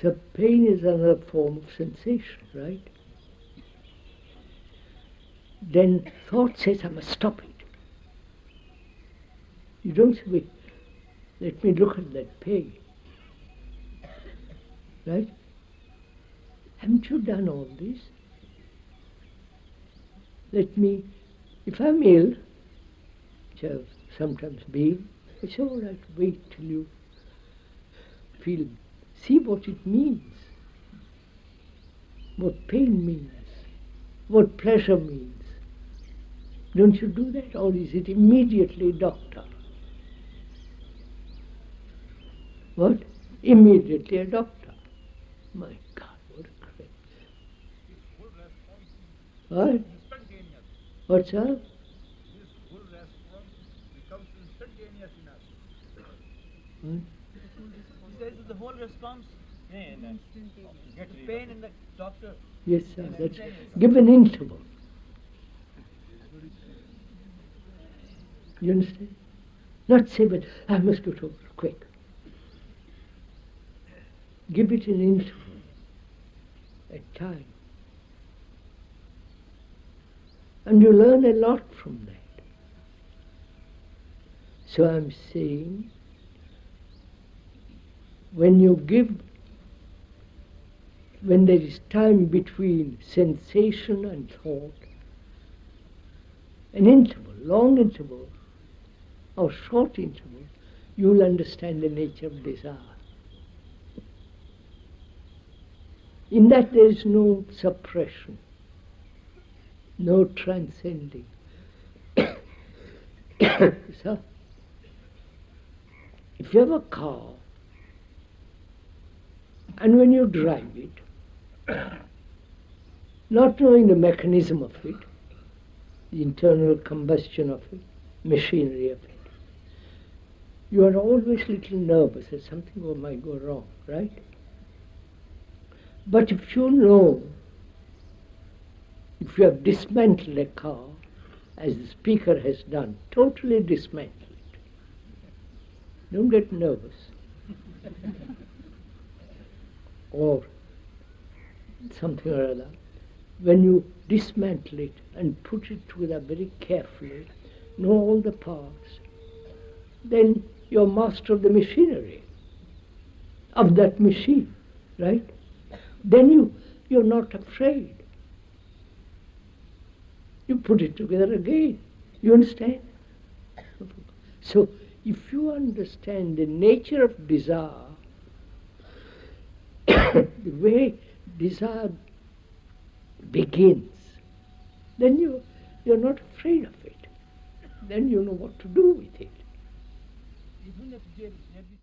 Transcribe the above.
So pain is another form of sensation, right? Then thought says, I must stop it. You don't say, wait, let me look at that pain. Right? Haven't you done all this? Let me, if I'm ill, which I've sometimes been, it's all right, wait till you feel, see what it means, what pain means, what pleasure means. Don't you do that, or is it immediately doctor? What? Immediately a doctor. My God, what a craze. What? What's that? This full response becomes instantaneous in us. What? He says the whole response, get pain in the doctor. Yes, sir. That's, give an interval. You understand? Not say, but I must go to quick. Give it an interval, a time. And you learn a lot from that. So I'm saying, when there is time between sensation and thought, an interval, long interval, or short interval, you'll understand the nature of desire. In that there is no suppression, no transcending. So, if you have a car, and when you drive it, not knowing the mechanism of it, the internal combustion of it, machinery of it, you are always a little nervous that something might go wrong, right? But if you know, if you have dismantled a car, as the speaker has done, totally dismantled it, don't get nervous. Or something or other. When you dismantle it and put it together very carefully, know all the parts, then you're master of the machinery, of that machine, right? Then you're not afraid. You put it together again. You understand? So if you understand the nature of desire, the way desire begins, then you're not afraid of it. Then you know what to do with it. Even if there